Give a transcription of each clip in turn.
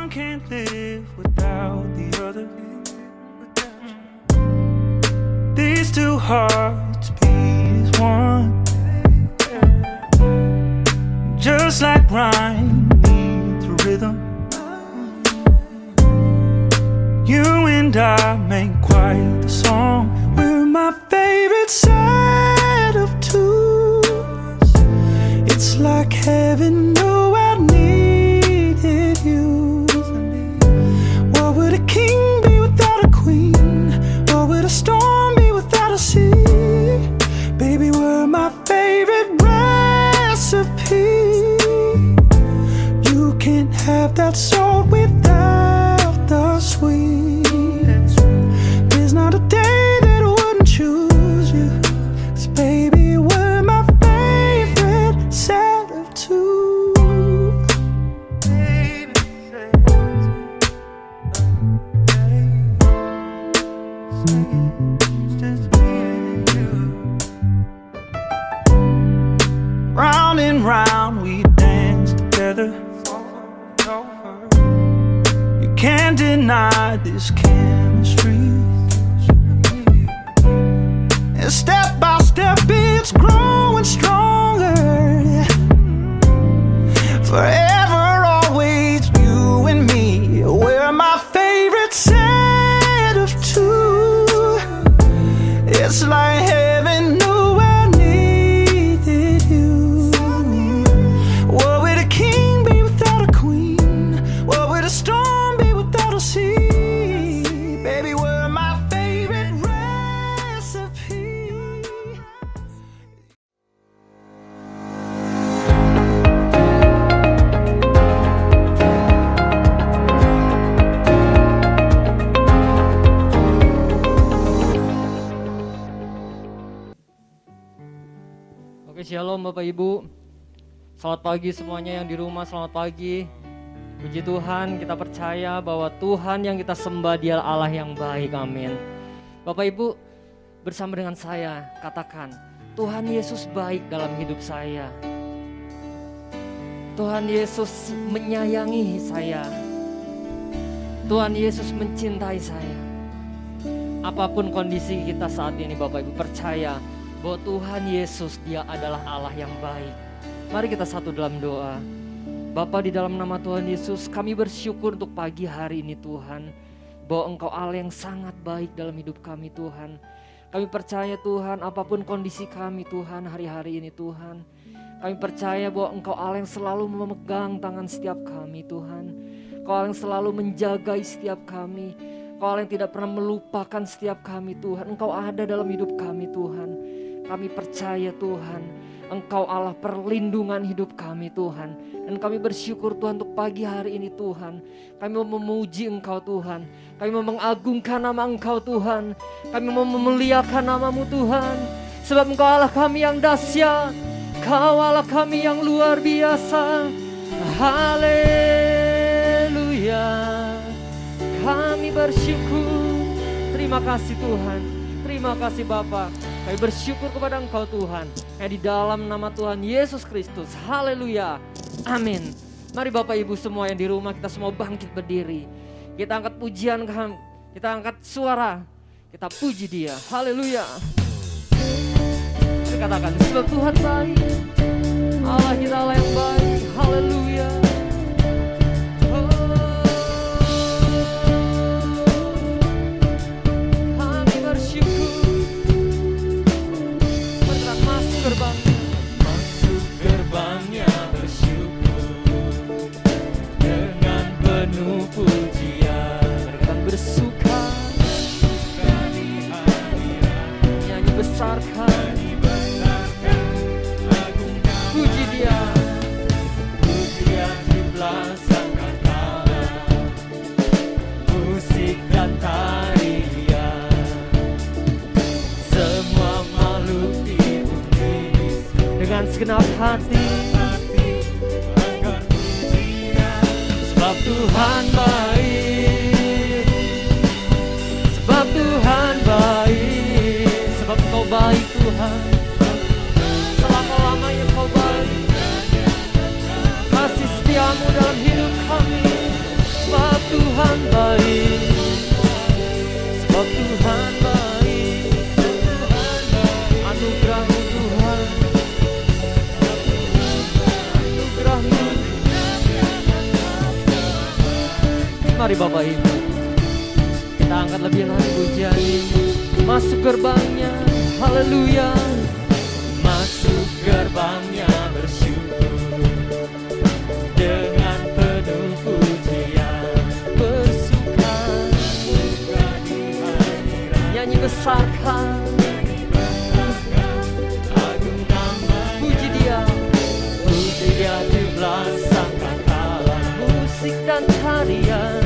One can't live without the other. These two hearts beat as one. Just like rhyme needs a rhythm, you and I make quite the song. We're my favorite set of twos. It's like heaven knew I needed you. What would a king be without a queen? What would a storm be without a sea? Baby, we're my favorite recipe. You can't have that salt without the sweet. There's not a day that I wouldn't choose you. 'Cause baby, we're my favorite set of two. Round and round we dance together. You can't deny this chemistry. And step by step it's growing stronger. Forever, always, you and me. We're my favorite set of two. It's like heaven knew I needed you. What would a king be without a queen? What would a storm be without a sea? Baby, we're my favorite recipe. Oke, shalom Bapak Ibu. Selamat pagi semuanya yang di rumah, selamat pagi. Puji Tuhan, kita percaya bahwa Tuhan yang kita sembah Dia Allah yang baik, amin. Bapak Ibu, bersama dengan saya katakan, Tuhan Yesus baik dalam hidup saya. Tuhan Yesus menyayangi saya. Tuhan Yesus mencintai saya. Apapun kondisi kita saat ini Bapak Ibu, percaya bahwa Tuhan Yesus Dia adalah Allah yang baik. Mari kita satu dalam doa. Bapa, di dalam nama Tuhan Yesus, kami bersyukur untuk pagi hari ini Tuhan, bahwa Engkau Allah yang sangat baik dalam hidup kami Tuhan. Kami percaya Tuhan, apapun kondisi kami Tuhan hari-hari ini Tuhan, kami percaya bahwa Engkau Allah yang selalu memegang tangan setiap kami Tuhan. Engkau Allah yang selalu menjagai setiap kami. Engkau Allah yang tidak pernah melupakan setiap kami Tuhan. Engkau ada dalam hidup kami Tuhan. Kami percaya Tuhan, Engkau Allah perlindungan hidup kami Tuhan. Dan kami bersyukur Tuhan untuk pagi hari ini Tuhan. Kami mau memuji Engkau Tuhan. Kami mau mengagungkan nama Engkau Tuhan. Kami mau memuliakan nama-Mu Tuhan. Sebab Engkau Allah kami yang dahsyat. Engkau Allah kami yang luar biasa. Haleluya. Kami bersyukur. Terima kasih Tuhan. Terima kasih Bapa. Kami bersyukur kepada Engkau Tuhan. Yang di dalam nama Tuhan Yesus Kristus. Haleluya. Amin. Mari Bapak Ibu semua yang di rumah, kita semua bangkit berdiri. Kita angkat pujian kami. Kita angkat suara. Kita puji Dia. Haleluya. Kita katakan, sebab Tuhan baik. Allah kita Allah yang baik. Haleluya. Masuk gerbangnya bersyukur dengan penuh pujian, dan bersuka di hadirat, nyanyi besarkan, agungkan, puji Dia. pujian jumlah sangat dalam, musik dan tarian, semua makhluk di bumi Dengan segenap hati, akan pujian. sebab Tuhan baik. Sebab Tuhan baik. Sebab Engkau baik Tuhan. Selama-lamanya Engkau baik. Kasih setiamu dalam hidup kami Tuhan baik, sebab Tuhan baik. Anugerah-Mu Tuhan, anugerah-Mu. Mari Bapak Ibu, kita angkat lebih lagi pujian ini. Masuk gerbangnya, haleluya. Masuk gerbangnya bersyukur dengan penuh pujian, Bersuka, suka di hadirat nyanyi besarkan, agung nama, puji Dia. puji Dia jumlah sangkatala, Musik dan tarian,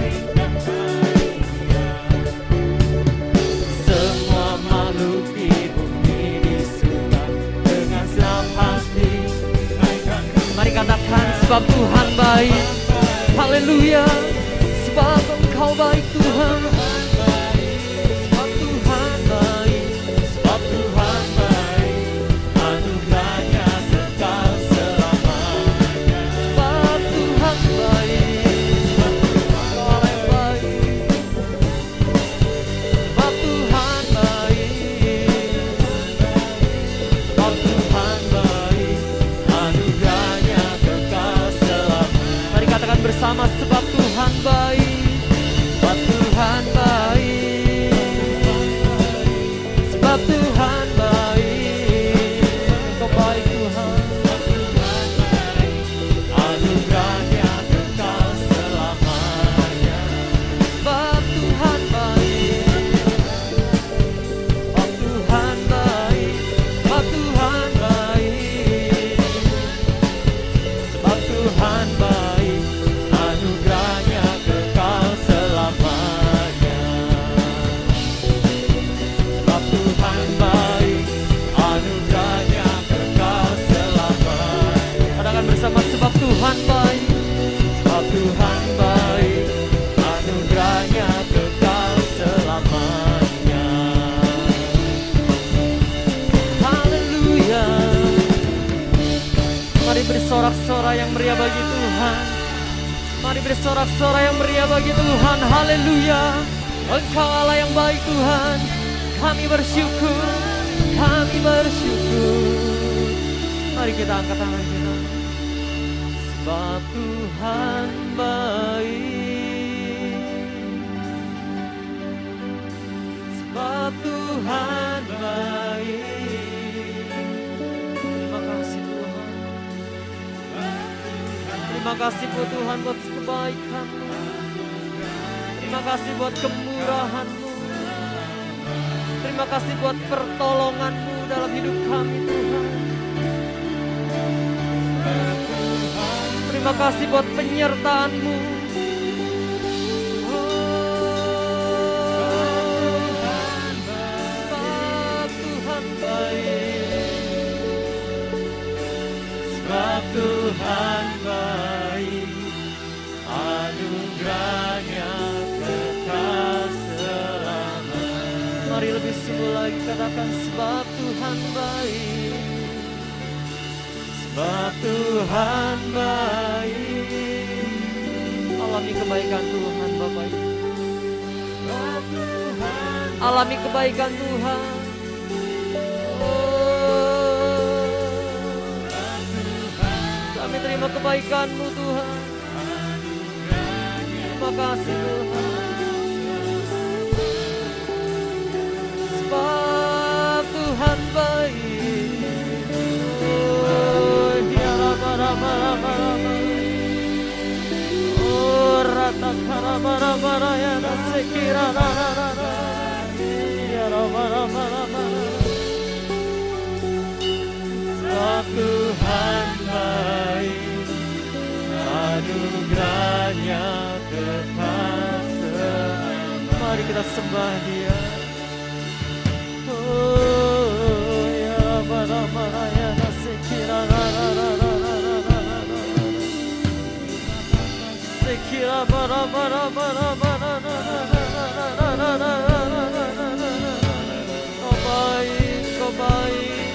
semua makhluk di bumi disuka dengan senang hati. Naikkan mari katakan sebab Tuhan baik, haleluya. Sebab Engkau baik Tuhan, sebab Tuhan baik, sebab Tuhan baik, anugerahnya kekal selamanya. sebab Tuhan baik, Engkau yang baik, sebab Tuhan baik, Sebab Tuhan baik, anugerahnya kekal selamanya. mari katakan bersama sebab Tuhan baik, Sebab Tuhan baik, sebab Tuhan baik, Engkau baik Tuhan. anugerahnya kekal selamanya. Sebab Tuhan baik, sebab Tuhan baik, sebab Tuhan baik, Sebab Tuhan baik, anugerahnya kekal selamanya. Sebab Tuhan baik, anugerahnya kekal selamanya. katakan bersama sebab Tuhan baik, Sebab Tuhan baik, anugerahnya kekal selamanya. haleluya. Mari bersorak-sorai yang meriah bagi Tuhan, mari bersorak-sorai yang meriah bagi Tuhan, haleluya. Engkau Allah yang baik Tuhan, kami bersyukur, kami bersyukur. Mari kita angkat tangan kita. Sebab Tuhan baik, sebab Tuhan baik. Terima kasih Tuhan, terima kasih buat Tuhan buat kebaikan-Mu, terima kasih buat kemurahan-Mu, terima kasih buat pertolongan-Mu dalam hidup kami Tuhan. Terima kasih buat penyertaan-Mu. Sebab Tuhan baik, Sebab Tuhan baik, anugerahnya kekal selamanya. mari lebih sungguh lagi katakan sebab Tuhan baik. Sebab Tuhan baik, Alami kebaikan Tuhan Bapak Ibu. sebab Tuhan Alami kebaikan Tuhan. Oh, kami terima kebaikan-Mu Tuhan. Terima kasih Tuhan. Sebab Tuhan baik. Oh, ya Rama Rama Rama Rama. Oh, rata karama Rama Raya sekira Rara. Ya Rama Rama Rama. Sebab Tuhan baik, anugerahnya kekal selamanya. Mari kita sembah Dia. Oh, ya Rama Rama Raya sekira Rara. Sekira bara bara bara bara. Kau baik, Kau baik,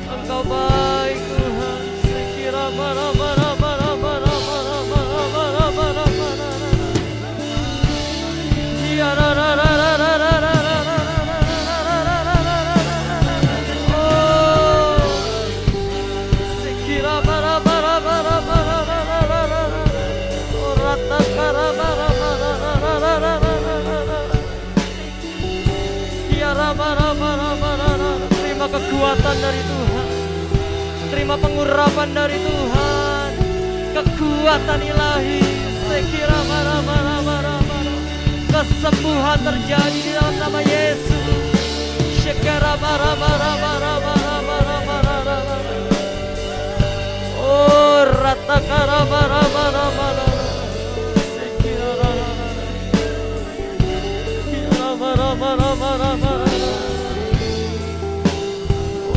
Engkau baik Tuhan. Sekira bara bara bara bara bara bara bara bara bara. kekuatan dari Tuhan. Terima pengurapan dari Tuhan, kekuatan ilahi. Sekira marah. Kesembuhan terjadi di dalam nama Yesus. Sekira marah. Oh, rata kara marah. Sekira marah.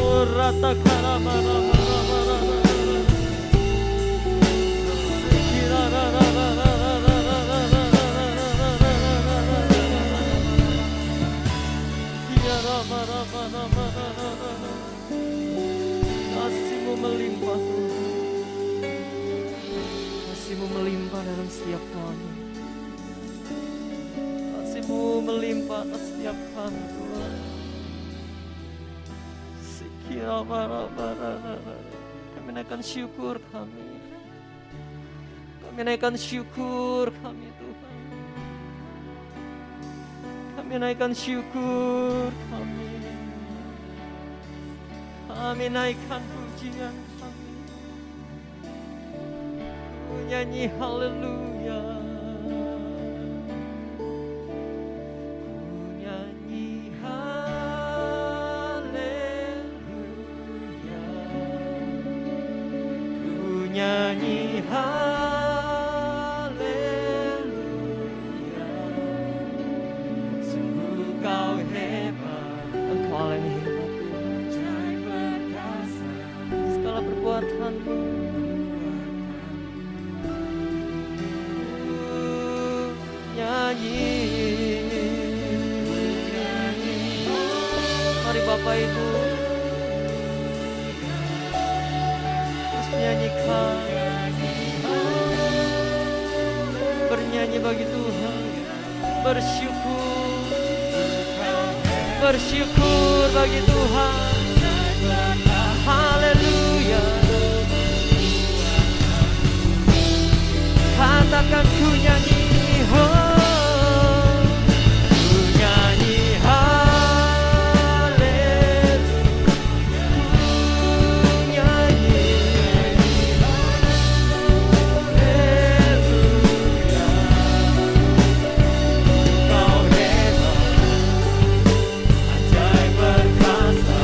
Oh, rata kara marah. Kasih-Mu melimpah Tuhan. Kasih-Mu melimpah dalam setiap kami. Kasih-Mu melimpah atas setiap kami Tuhan. Sekira kami naikkan syukur kami. Kami naikkan syukur kami Tuhan. Kami naikkan syukur kami. Kami naikkan pujian kami. Ku nyanyi haleluya. Ku nyanyi haleluya. Ku nyanyi haleluya. Sungguh Kau hebat. Engkau yang hebat. Segala perbuatan-Mu nyanyi. Mari Bapak Ibu terus menyanyikan, bernyanyi bagi Tuhan, bersyukur bagi Tuhan. Haleluya. Katakan ku nyanyi, oh, ku nyanyi haleluya. Ku nyanyi haleluya. Kau hebat, ajaib perkasa.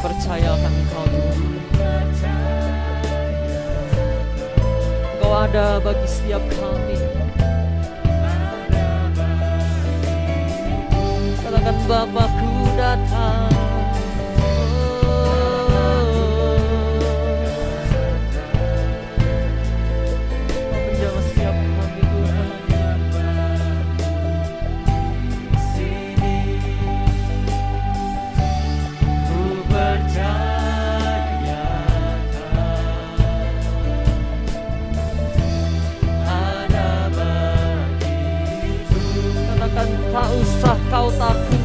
Percayakan Engkau Tuhan. Engkau ada bagi setiap kami. Katakan Bapakku datang. Kau menjamah setiap kami Tuhan. Tak usah kau takut,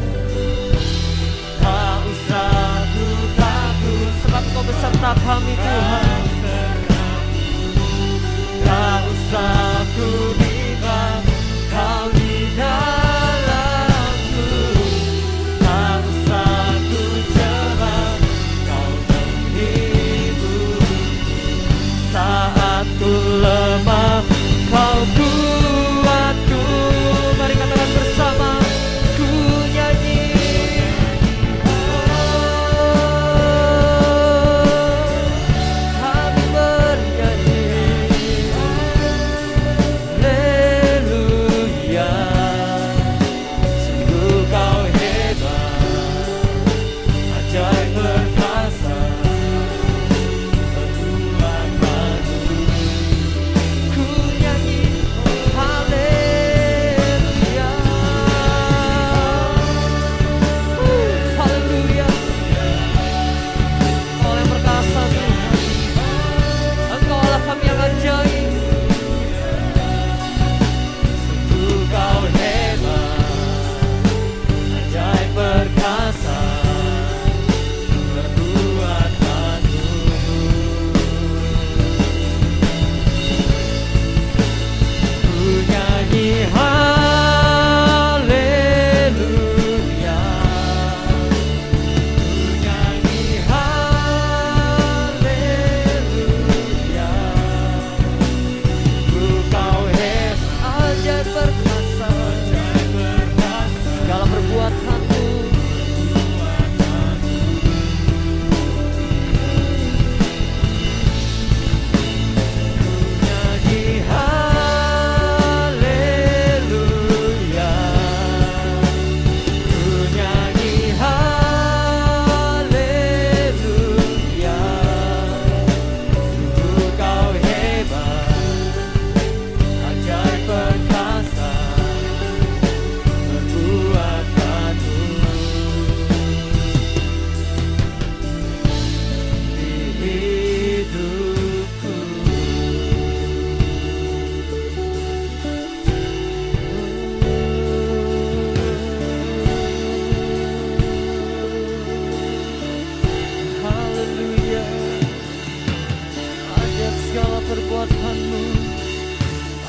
perbuatan-Mu.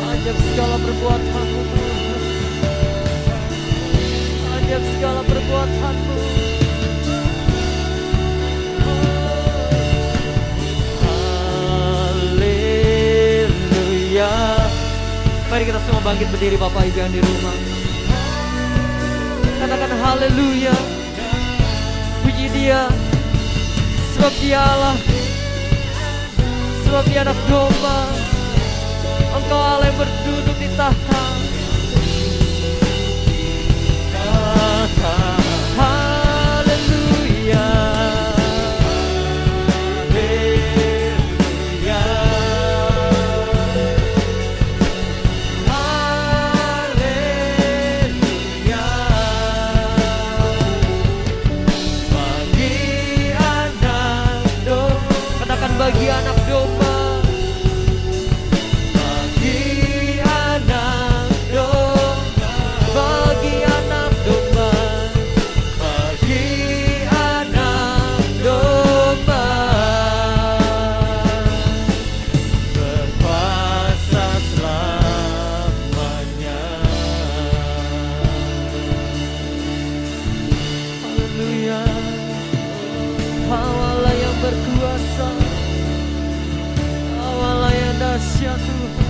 Ajak segala perbuatan-Mu Tuhan. Ajak segala perbuatan-Mu. Haleluya. Mari kita semua bangkit berdiri Bapak Ibu yang di rumah. Katakan haleluya. Puji Dia. Sebab Dia Allah. Sebab Dia anak domba. Engkau Allah yang berduduk di tahta. Haleluya. Bagi anak domba, bagi anak domba, bagi anak domba, bagi anak domba, Berkuasa selamanya. haleluya. Kau Allah yang berkuasa, Allah yang dahsyat Tuhan.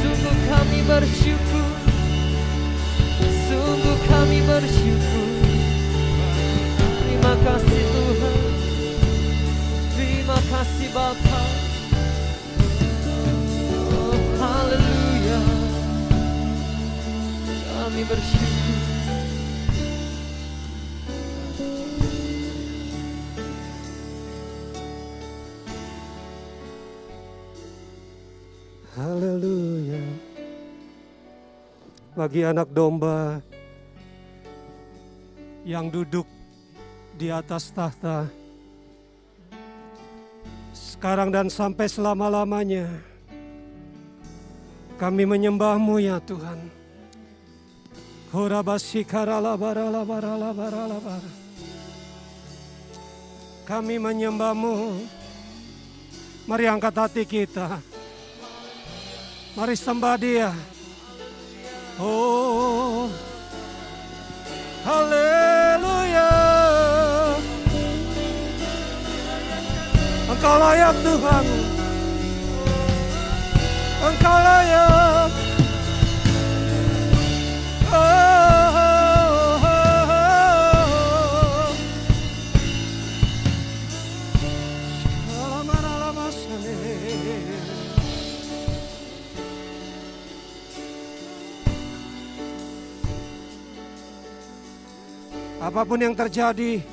Sungguh kami bersyukur, sungguh kami bersyukur. Terima kasih Tuhan, terima kasih Bapa. Oh haleluya, kami bersyukur. Haleluya. Bagi anak domba yang duduk di atas tahta sekarang dan sampai selama-lamanya, kami menyembah-Mu ya Tuhan. Kami menyembah-Mu. Mari angkat hati kita. Mari sembah Dia. Oh, haleluya. Engkau layak Tuhan. Engkau layak. Oh, oh, oh. Apapun yang terjadi,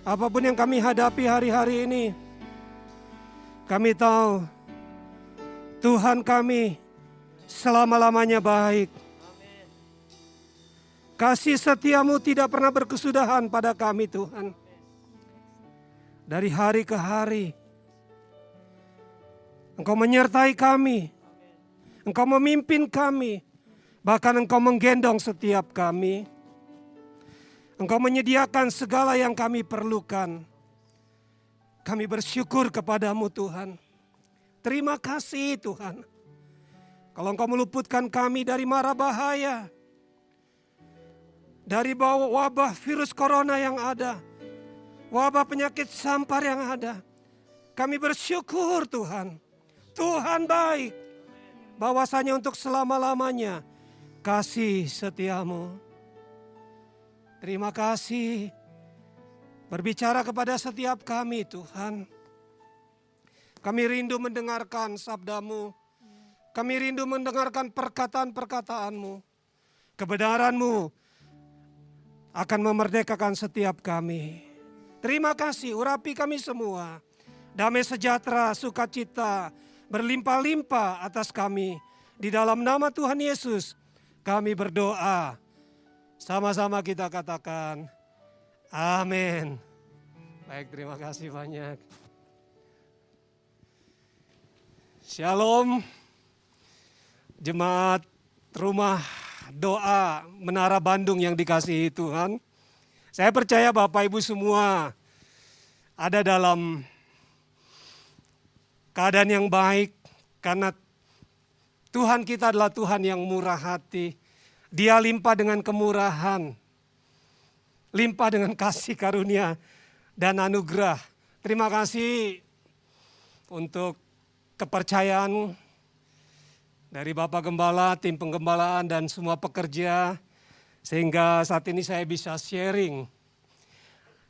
apapun yang kami hadapi hari-hari ini, kami tahu Tuhan kami selama-lamanya baik. Kasih setia-Mu tidak pernah berkesudahan pada kami Tuhan. Dari hari ke hari, Engkau menyertai kami, Engkau memimpin kami, bahkan Engkau menggendong setiap kami. Engkau menyediakan segala yang kami perlukan. Kami bersyukur kepadamu Tuhan. Terima kasih Tuhan. Kalau Engkau meluputkan kami dari mara bahaya, dari wabah virus corona yang ada, wabah penyakit sampar yang ada, kami bersyukur Tuhan. Tuhan baik, bahwasanya untuk selama-lamanya kasih setiamu. Terima kasih berbicara kepada setiap kami Tuhan. Kami rindu mendengarkan sabda-Mu. Kami rindu mendengarkan perkataan-perkataan-Mu. Kebenaran-Mu akan memerdekakan setiap kami. Terima kasih, urapi kami semua. Damai sejahtera, sukacita, berlimpah-limpah atas kami. Di dalam nama Tuhan Yesus kami berdoa. Sama-sama kita katakan, amin. Baik, terima kasih banyak. Shalom, jemaat rumah doa Menara Bandung yang dikasihi Tuhan. Saya percaya Bapak Ibu semua ada dalam keadaan yang baik karena Tuhan kita adalah Tuhan yang murah hati. Dia limpah dengan kemurahan, limpah dengan kasih karunia dan anugerah. Terima kasih untuk kepercayaan dari Bapak Gembala, tim penggembalaan dan semua pekerja. Sehingga saat ini saya bisa sharing.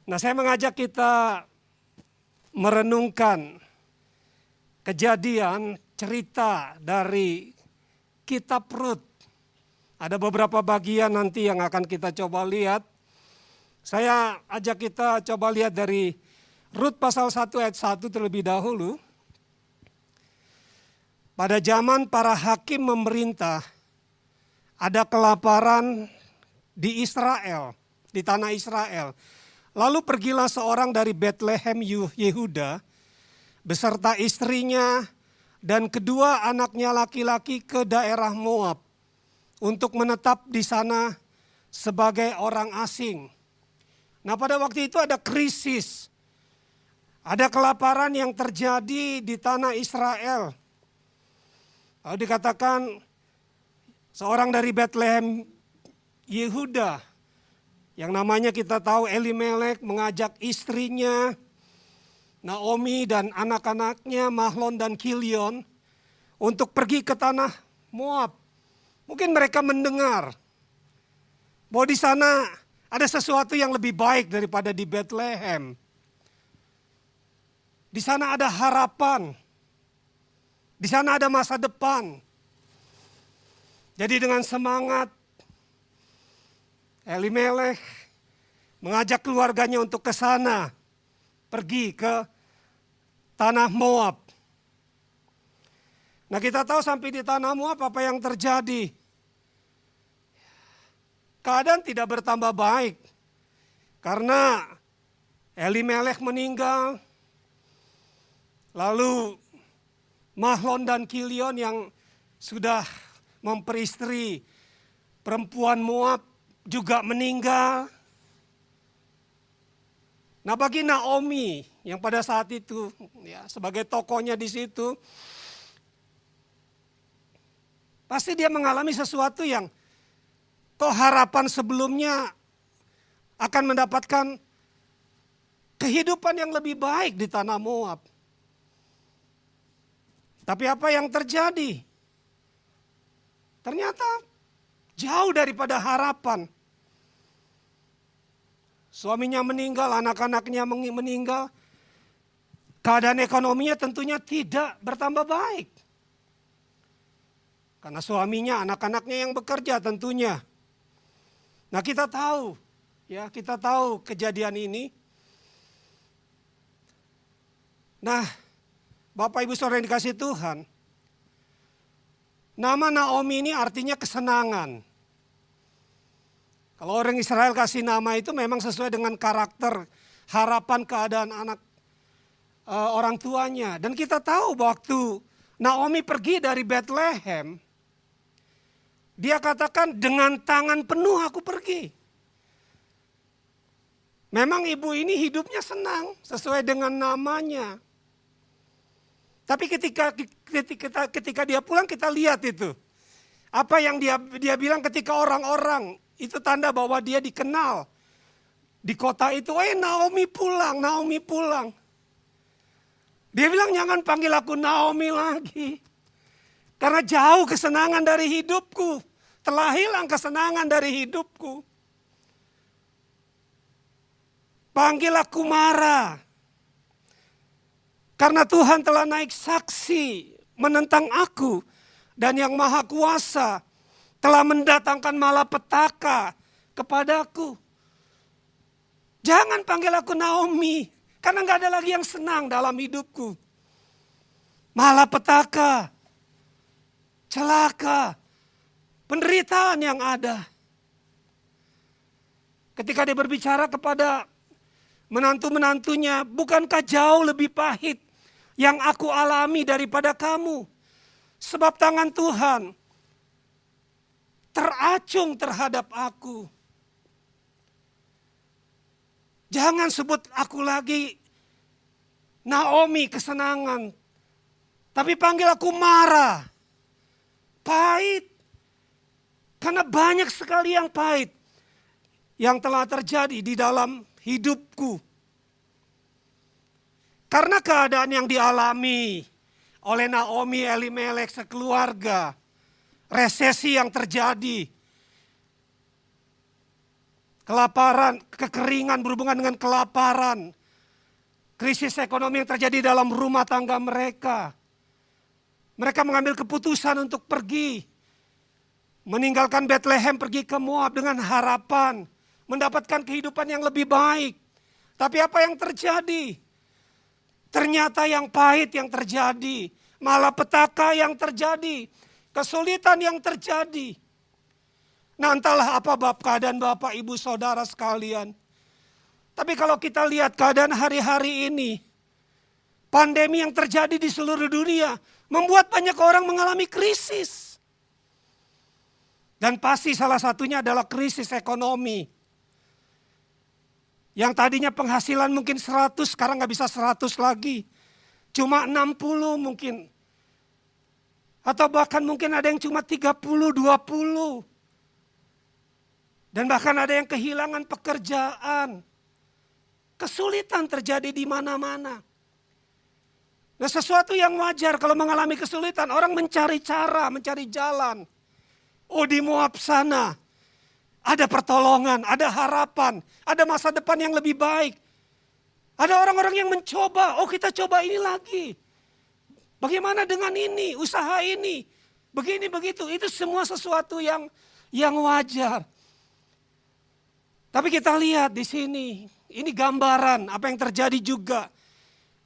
Nah, saya mengajak kita merenungkan kejadian cerita dari kitab Rut. Ada beberapa bagian nanti yang akan kita coba lihat. Saya ajak kita coba lihat dari Rut pasal 1 ayat 1 terlebih dahulu. Pada zaman para hakim memerintah, ada kelaparan di Israel, di tanah Israel. Lalu pergilah seorang dari Bethlehem Yehuda beserta istrinya dan kedua anaknya laki-laki ke daerah Moab untuk menetap di sana sebagai orang asing. Nah, pada waktu itu ada krisis, ada kelaparan yang terjadi di tanah Israel. Lalu dikatakan seorang dari Bethlehem Yehuda yang namanya kita tahu Elimelek mengajak istrinya Naomi dan anak-anaknya Mahlon dan Kilion untuk pergi ke tanah Moab. Mungkin mereka mendengar bahwa di sana ada sesuatu yang lebih baik daripada di Bethlehem. Di sana ada harapan. Di sana ada masa depan. Jadi dengan semangat Elimelek mengajak keluarganya untuk ke sana, pergi ke tanah Moab. Nah, kita tahu sampai di tanah Moab apa yang terjadi. Keadaan tidak bertambah baik karena Elimelek meninggal. Lalu Mahlon dan Kilion yang sudah memperistri perempuan Moab juga meninggal. Nah, bagi Naomi yang pada saat itu ya sebagai tokohnya di situ, pasti dia mengalami sesuatu yang kok harapan sebelumnya akan mendapatkan kehidupan yang lebih baik di tanah Moab. Tapi apa yang terjadi? Ternyata jauh daripada harapan. Suaminya meninggal, anak-anaknya meninggal. Keadaan ekonominya tentunya tidak bertambah baik. Karena suaminya, anak-anaknya yang bekerja tentunya. Nah, kita tahu kejadian ini. Nah, Bapak Ibu Saudara yang dikasihi Tuhan, nama Naomi ini artinya kesenangan. Kalau orang Israel kasih nama itu memang sesuai dengan karakter, harapan, keadaan orang tuanya. Dan kita tahu waktu Naomi pergi dari Bethlehem, dia katakan dengan tangan penuh aku pergi. Memang ibu ini hidupnya senang sesuai dengan namanya. Tapi ketika dia pulang kita lihat itu. Apa yang dia bilang ketika orang-orang itu tanda bahwa dia dikenal. Di kota itu, Naomi pulang, Naomi pulang. Dia bilang jangan panggil aku Naomi lagi. Karena jauh kesenangan dari hidupku. Telah hilang kesenangan dari hidupku. Panggil aku Mara. Karena Tuhan telah naik saksi menentang aku. Dan yang maha kuasa telah mendatangkan malapetaka kepadaku. Jangan panggil aku Naomi. Karena gak ada lagi yang senang dalam hidupku. Malapetaka. Celaka. Penderitaan yang ada. Ketika dia berbicara kepada menantu-menantunya, bukankah jauh lebih pahit yang aku alami daripada kamu? Sebab tangan Tuhan teracung terhadap aku. Jangan sebut aku lagi Naomi kesenangan. Tapi panggil aku marah. Pahit. Karena banyak sekali yang pahit yang telah terjadi di dalam hidupku. Karena keadaan yang dialami oleh Naomi, Elimelek, sekeluarga. Resesi yang terjadi. Kelaparan, kekeringan berhubungan dengan kelaparan. Krisis ekonomi yang terjadi dalam rumah tangga mereka. Mereka mengambil keputusan untuk pergi. Meninggalkan Bethlehem, pergi ke Moab dengan harapan. Mendapatkan kehidupan yang lebih baik. Tapi apa yang terjadi? Ternyata yang pahit yang terjadi. Malapetaka yang terjadi. Kesulitan yang terjadi. Nah, entahlah apa keadaan Bapak, Ibu, Saudara sekalian. Tapi kalau kita lihat keadaan hari-hari ini, pandemi yang terjadi di seluruh dunia, membuat banyak orang mengalami krisis. Dan pasti salah satunya adalah krisis ekonomi. Yang tadinya penghasilan mungkin 100, sekarang nggak bisa 100 lagi. Cuma 60 mungkin. Atau bahkan mungkin ada yang cuma 30, 20. Dan bahkan ada yang kehilangan pekerjaan. Kesulitan terjadi di mana-mana. Nah, sesuatu yang wajar kalau mengalami kesulitan, orang mencari cara, mencari jalan. Oh, di Moab sana ada pertolongan, ada harapan, ada masa depan yang lebih baik. Ada orang-orang yang mencoba, oh kita coba ini lagi. Bagaimana dengan ini, usaha ini, begini begitu. Itu semua sesuatu yang wajar. Tapi kita lihat di sini, ini gambaran apa yang terjadi juga.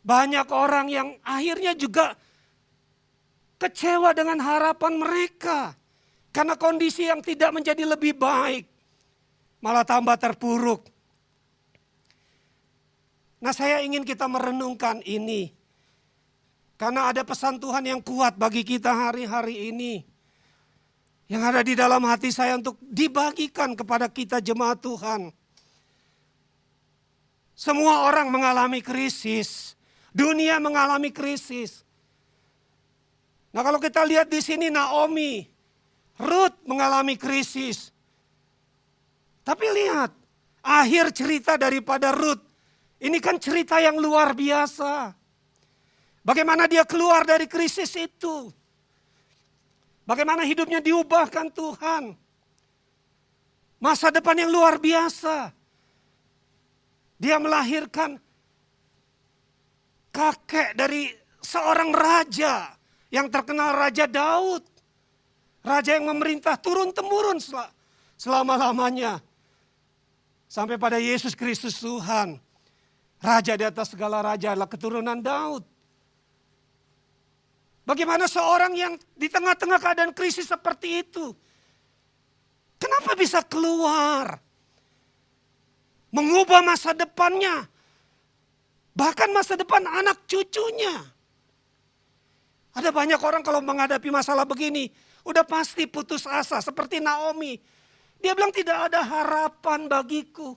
Banyak orang yang akhirnya juga kecewa dengan harapan mereka. Karena kondisi yang tidak menjadi lebih baik. Malah tambah terpuruk. Nah, saya ingin kita merenungkan ini. Karena ada pesan Tuhan yang kuat bagi kita hari-hari ini. Yang ada di dalam hati saya untuk dibagikan kepada kita jemaat Tuhan. Semua orang mengalami krisis. Dunia mengalami krisis. Nah, kalau kita lihat di sini Naomi, Ruth mengalami krisis. Tapi lihat, akhir cerita daripada Ruth. Ini kan cerita yang luar biasa. Bagaimana dia keluar dari krisis itu. Bagaimana hidupnya diubahkan Tuhan. Masa depan yang luar biasa. Dia melahirkan kakek dari seorang raja yang terkenal Raja Daud. Raja yang memerintah turun-temurun selama-lamanya. Sampai pada Yesus Kristus Tuhan. Raja di atas segala raja adalah keturunan Daud. Bagaimana seorang yang di tengah-tengah keadaan krisis seperti itu. Kenapa bisa keluar? Mengubah masa depannya. Bahkan masa depan anak cucunya. Ada banyak orang kalau menghadapi masalah begini, udah pasti putus asa seperti Naomi. Dia bilang tidak ada harapan bagiku.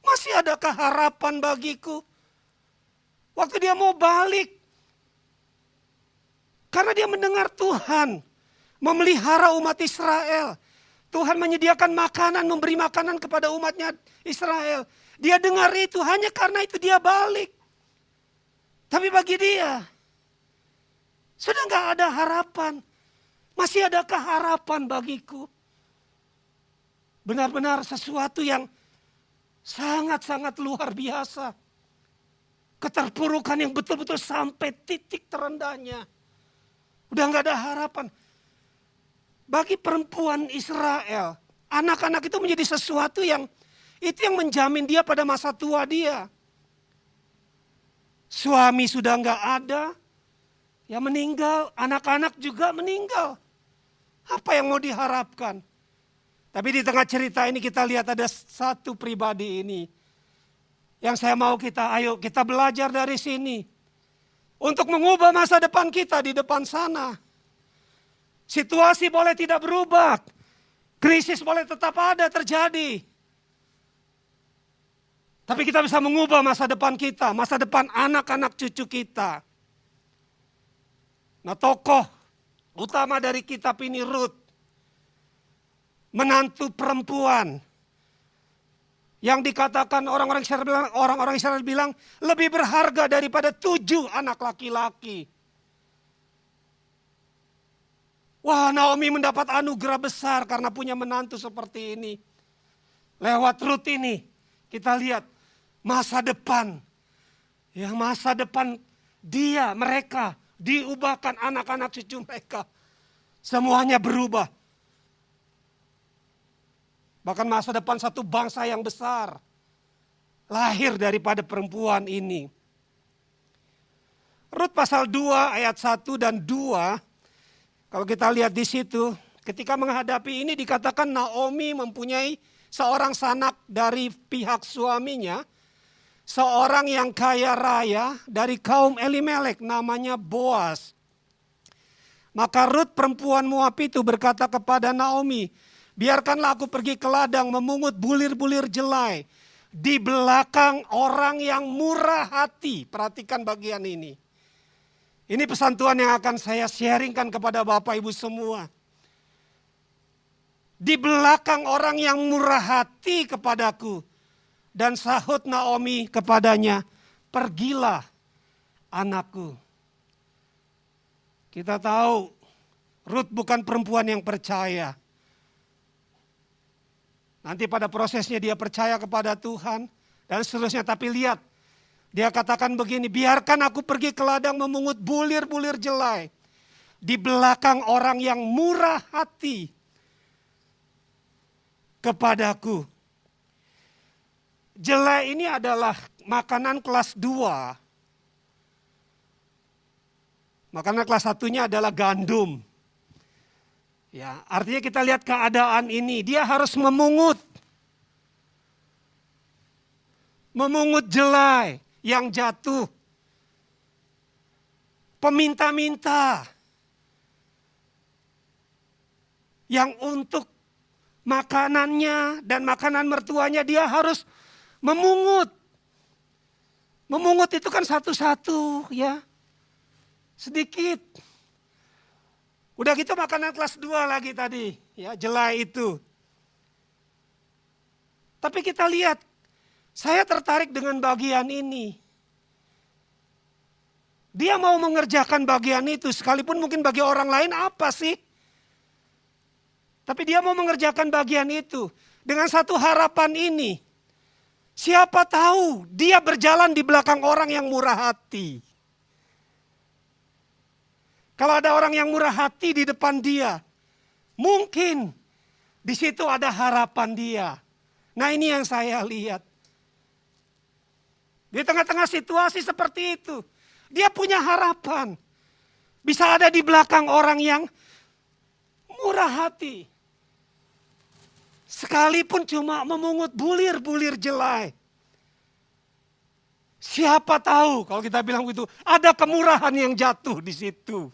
Masih adakah harapan bagiku? Waktu dia mau balik. Karena dia mendengar Tuhan memelihara umat Israel. Tuhan menyediakan makanan, memberi makanan kepada umatnya Israel. Dia dengar itu, hanya karena itu dia balik. Tapi bagi dia, sudah gak ada harapan. Masih adakah harapan bagiku? Benar-benar sesuatu yang sangat-sangat luar biasa. Keterpurukan yang betul-betul sampai titik terendahnya. Udah gak ada harapan. Bagi perempuan Israel, anak-anak itu menjadi sesuatu yang itu yang menjamin dia pada masa tua dia. Suami sudah gak ada, ya meninggal, anak-anak juga meninggal. Apa yang mau diharapkan? Tapi di tengah cerita ini kita lihat ada satu pribadi ini. Yang saya mau ayo kita belajar dari sini. Untuk mengubah masa depan kita di depan sana. Situasi boleh tidak berubah. Krisis boleh tetap ada terjadi. Tapi kita bisa mengubah masa depan kita. Masa depan anak-anak cucu kita. Nah, tokoh utama dari kitab ini Rut, menantu perempuan yang dikatakan orang-orang Israel bilang lebih berharga daripada 7 anak laki-laki. Wah, Naomi mendapat anugerah besar karena punya menantu seperti ini. Lewat Rut ini kita lihat masa depan. Ya, masa depan mereka diubahkan, anak-anak cucu mereka. Semuanya berubah. Bahkan masa depan satu bangsa yang besar lahir daripada perempuan ini. Rut pasal 2 ayat 1 dan 2. Kalau kita lihat di situ, ketika menghadapi ini dikatakan Naomi mempunyai seorang sanak dari pihak suaminya, seorang yang kaya raya dari kaum Elimelek namanya Boas. Maka Rut perempuan Moab itu berkata kepada Naomi, biarkanlah aku pergi ke ladang memungut bulir-bulir jelai di belakang orang yang murah hati. Perhatikan bagian ini. Ini pesan Tuhan yang akan saya sharingkan kepada Bapak Ibu semua. Di belakang orang yang murah hati kepadaku. Dan sahut Naomi kepadanya, pergilah anakku. Kita tahu Rut bukan perempuan yang percaya. Nanti pada prosesnya dia percaya kepada Tuhan dan seterusnya. Tapi lihat, dia katakan begini, biarkan aku pergi ke ladang memungut bulir-bulir jelai di belakang orang yang murah hati kepadaku. Jelai ini adalah makanan kelas 2. Makanan kelas 1-nya adalah gandum. Ya, artinya kita lihat keadaan ini, dia harus memungut jelai yang jatuh. Peminta-minta yang untuk makanannya dan makanan mertuanya dia harus memungut. Memungut itu kan satu-satu ya. Sedikit. Udah gitu makanan kelas 2 lagi tadi, ya, jelai itu. Tapi kita lihat, saya tertarik dengan bagian ini. Dia mau mengerjakan bagian itu, sekalipun mungkin bagi orang lain apa sih? Tapi dia mau mengerjakan bagian itu dengan satu harapan ini. Siapa tahu dia berjalan di belakang orang yang murah hati. Kalau ada orang yang murah hati di depan dia, mungkin di situ ada harapan dia. Nah, ini yang saya lihat. Di tengah-tengah situasi seperti itu, dia punya harapan. Bisa ada di belakang orang yang murah hati. Sekalipun cuma memungut bulir-bulir jelai. Siapa tahu kalau kita bilang begitu, ada kemurahan yang jatuh di situ.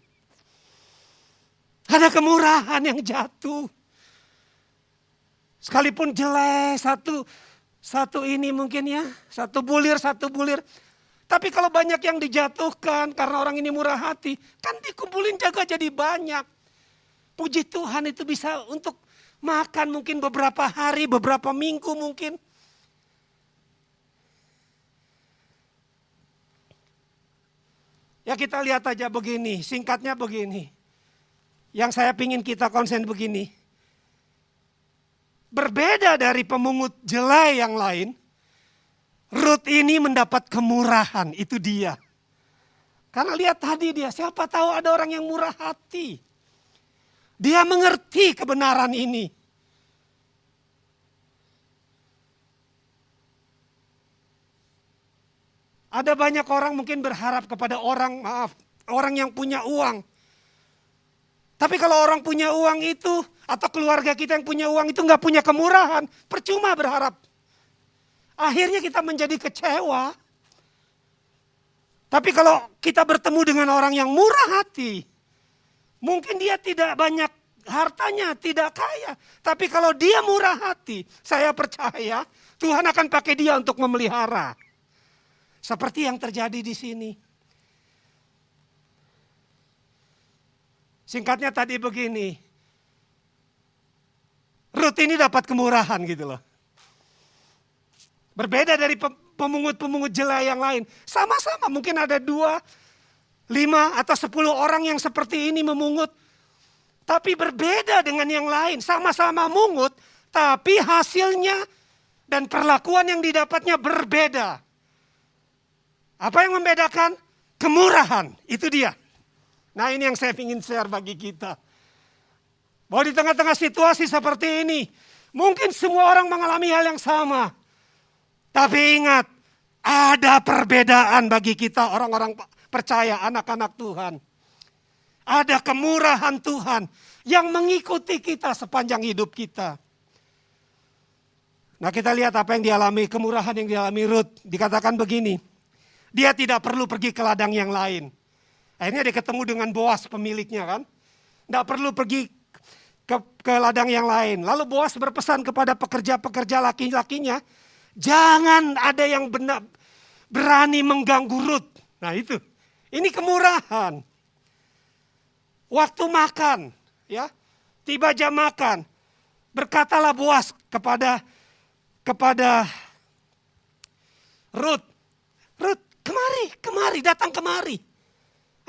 Ada kemurahan yang jatuh. Sekalipun jelai satu ini mungkin ya, satu bulir. Tapi kalau banyak yang dijatuhkan karena orang ini murah hati, kan dikumpulin juga jadi banyak. Puji Tuhan itu bisa untuk makan mungkin beberapa hari, beberapa minggu mungkin. Ya kita lihat aja begini, singkatnya begini. Yang saya pingin kita konsen begini. Berbeda dari pemungut jelai yang lain, Rut ini mendapat kemurahan, itu dia. Karena lihat tadi dia, siapa tahu ada orang yang murah hati. Dia mengerti kebenaran ini. Ada banyak orang mungkin berharap kepada orang yang punya uang. Tapi kalau orang punya uang itu, atau keluarga kita yang punya uang itu nggak punya kemurahan, percuma berharap. Akhirnya kita menjadi kecewa. Tapi kalau kita bertemu dengan orang yang murah hati, mungkin dia tidak banyak hartanya, tidak kaya. Tapi kalau dia murah hati, saya percaya Tuhan akan pakai dia untuk memelihara. Seperti yang terjadi di sini. Singkatnya tadi begini, Ruth ini dapat kemurahan gitu loh. Berbeda dari pemungut-pemungut jela yang lain. Sama-sama mungkin ada 2, 5 atau 10 orang yang seperti ini memungut. Tapi berbeda dengan yang lain. Sama-sama mungut, tapi hasilnya dan perlakuan yang didapatnya berbeda. Apa yang membedakan? Kemurahan, itu dia. Nah ini yang saya ingin share bagi kita. Bahwa di tengah-tengah situasi seperti ini, mungkin semua orang mengalami hal yang sama. Tapi ingat, ada perbedaan bagi kita orang-orang percaya, anak-anak Tuhan. Ada kemurahan Tuhan yang mengikuti kita sepanjang hidup kita. Nah kita lihat apa yang dialami, kemurahan yang dialami Ruth. Dikatakan begini, dia tidak perlu pergi ke ladang yang lain. Akhirnya dia ketemu dengan Boas pemiliknya kan. Tidak perlu pergi ke ladang yang lain. Lalu Boas berpesan kepada pekerja-pekerja laki-lakinya, jangan ada yang berani mengganggu Ruth. Nah itu, ini kemurahan. Waktu makan, ya, tiba jam makan, berkatalah Boas kepada Ruth, Ruth, kemari, datang kemari.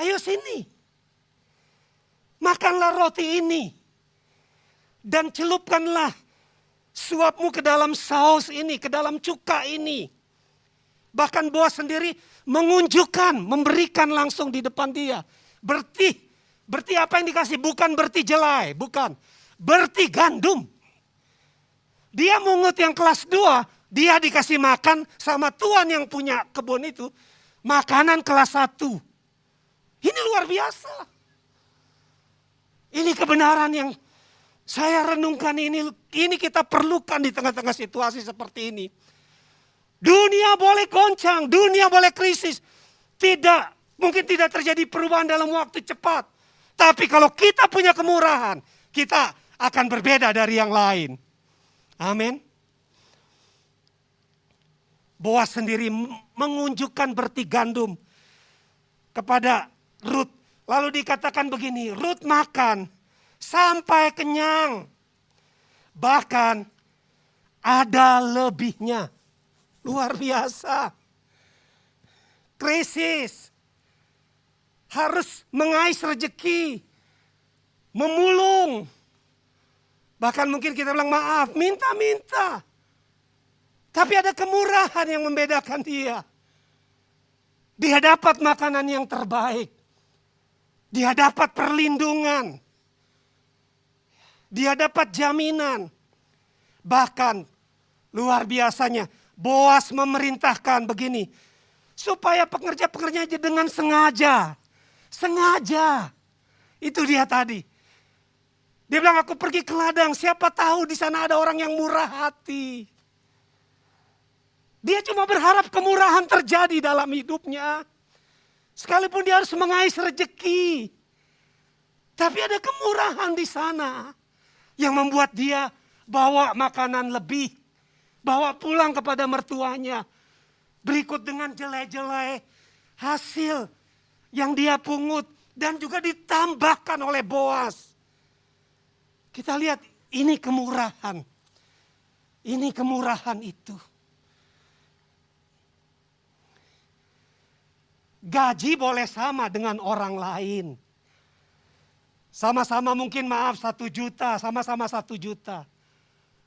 Ayo sini. Makanlah roti ini. Dan celupkanlah suapmu ke dalam saus ini, ke dalam cuka ini. Bahkan Boas sendiri mengunjukkan, memberikan langsung di depan dia. Berti apa yang dikasih? Bukan berti jelai, bukan. Berti gandum. Dia mungut yang kelas 2, dia dikasih makan sama tuan yang punya kebun itu. Makanan kelas 1. Ini luar biasa. Ini kebenaran yang saya renungkan ini kita perlukan di tengah-tengah situasi seperti ini. Dunia boleh goncang, dunia boleh krisis. Mungkin tidak terjadi perubahan dalam waktu cepat. Tapi kalau kita punya kemurahan, kita akan berbeda dari yang lain. Amin. Boas sendiri mengunjukkan berti gandum kepada Ruth. Lalu dikatakan begini, Ruth makan sampai kenyang. Bahkan ada lebihnya. Luar biasa. Krisis. Harus mengais rezeki. Memulung. Bahkan mungkin kita bilang maaf, minta-minta. Tapi ada kemurahan yang membedakan dia. Dia dapat makanan yang terbaik. Dia dapat perlindungan. Dia dapat jaminan. Bahkan luar biasanya Boas memerintahkan begini. Supaya pekerja-pekerja dengan sengaja. Sengaja. Itu dia tadi. Dia bilang aku pergi ke ladang. Siapa tahu di sana ada orang yang murah hati. Dia cuma berharap kemurahan terjadi dalam hidupnya. Sekalipun dia harus mengais rezeki. Tapi ada kemurahan di sana. Yang membuat dia bawa makanan lebih. Bawa pulang kepada mertuanya. Berikut dengan jelai-jelai hasil yang dia pungut. Dan juga ditambahkan oleh Boas. Kita lihat ini kemurahan. Ini kemurahan itu. Gaji boleh sama dengan orang lain. Sama-sama mungkin 1 juta, sama-sama 1 juta.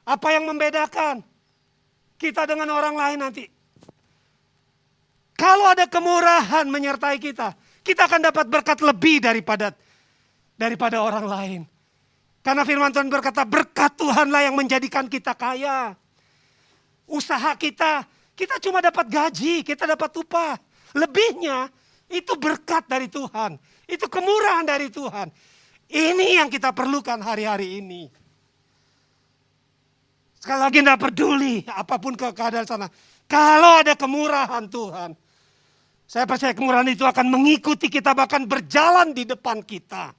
Apa yang membedakan kita dengan orang lain nanti? Kalau ada kemurahan menyertai kita, kita akan dapat berkat lebih daripada orang lain. Karena firman Tuhan berkata, berkat Tuhanlah yang menjadikan kita kaya. Usaha kita cuma dapat gaji, kita dapat upah. Lebihnya itu berkat dari Tuhan. Itu kemurahan dari Tuhan. Ini yang kita perlukan hari-hari ini. Sekali lagi tidak peduli apapun keadaan sana. Kalau ada kemurahan Tuhan. Saya percaya kemurahan itu akan mengikuti kita, bahkan berjalan di depan kita.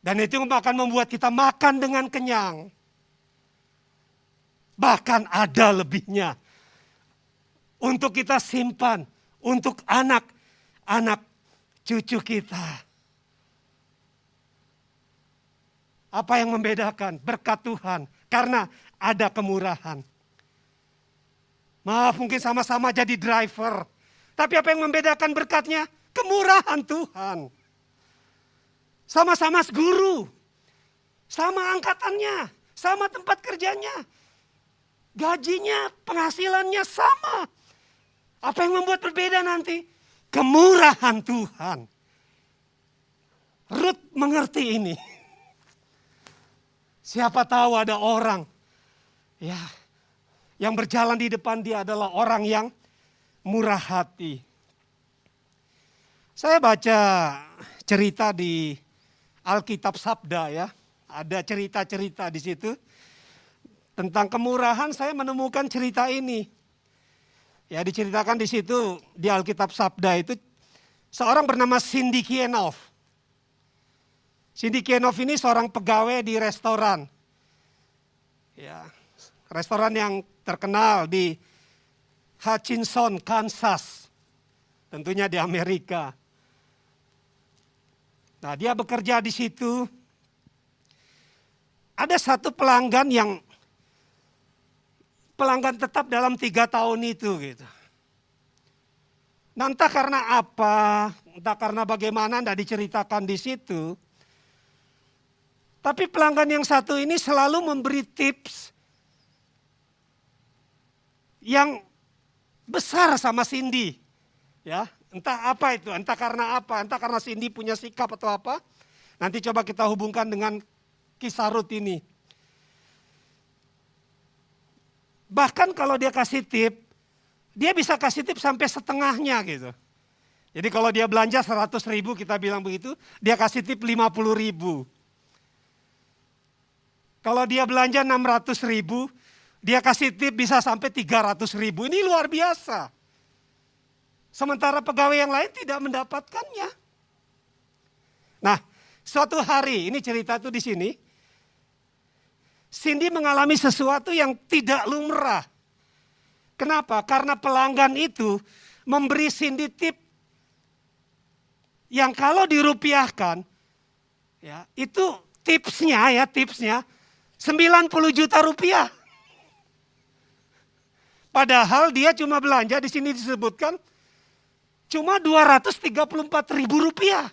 Dan itu akan membuat kita makan dengan kenyang. Bahkan ada lebihnya. Untuk kita simpan. Untuk anak-anak cucu kita. Apa yang membedakan? Berkat Tuhan. Karena ada kemurahan. Maaf, mungkin sama-sama jadi driver. Tapi apa yang membedakan berkatnya? Kemurahan Tuhan. Sama-sama guru. Sama angkatannya. Sama tempat kerjanya. Gajinya, penghasilannya sama. Apa yang membuat berbeda nanti? Kemurahan Tuhan. Ruth mengerti ini. Siapa tahu ada orang ya yang berjalan di depan dia adalah orang yang murah hati. Saya baca cerita di Alkitab Sabda ya. Ada cerita-cerita di situ. Tentang kemurahan saya menemukan cerita ini. Ya diceritakan di situ di Alkitab Sabda itu seorang bernama Cindy Kienov. Cindy Kienov ini seorang pegawai di restoran. Ya, restoran yang terkenal di Hutchinson, Kansas. Tentunya di Amerika. Nah, dia bekerja di situ. Ada satu pelanggan yang pelanggan tetap dalam 3 tahun itu gitu. Nah, entah karena apa, entah karena bagaimana enggak diceritakan di situ. Tapi pelanggan yang satu ini selalu memberi tips yang besar sama Cindy. Ya, entah apa itu, entah karena apa, entah karena Cindy punya sikap atau apa. Nanti coba kita hubungkan dengan kisah Ruth ini. Bahkan kalau dia kasih tip, dia bisa kasih tip sampai setengahnya gitu. Jadi kalau dia belanja 100.000 kita bilang begitu, dia kasih tip 50.000. Kalau dia belanja 600.000, dia kasih tip bisa sampai 300.000. Ini luar biasa. Sementara pegawai yang lain tidak mendapatkannya. Nah, suatu hari, ini cerita itu di sini. Cindy mengalami sesuatu yang tidak lumrah. Kenapa? Karena pelanggan itu memberi Cindy tip yang kalau dirupiahkan, ya itu tipsnya 90 juta rupiah. Padahal dia cuma belanja, di sini disebutkan cuma 234.000 rupiah.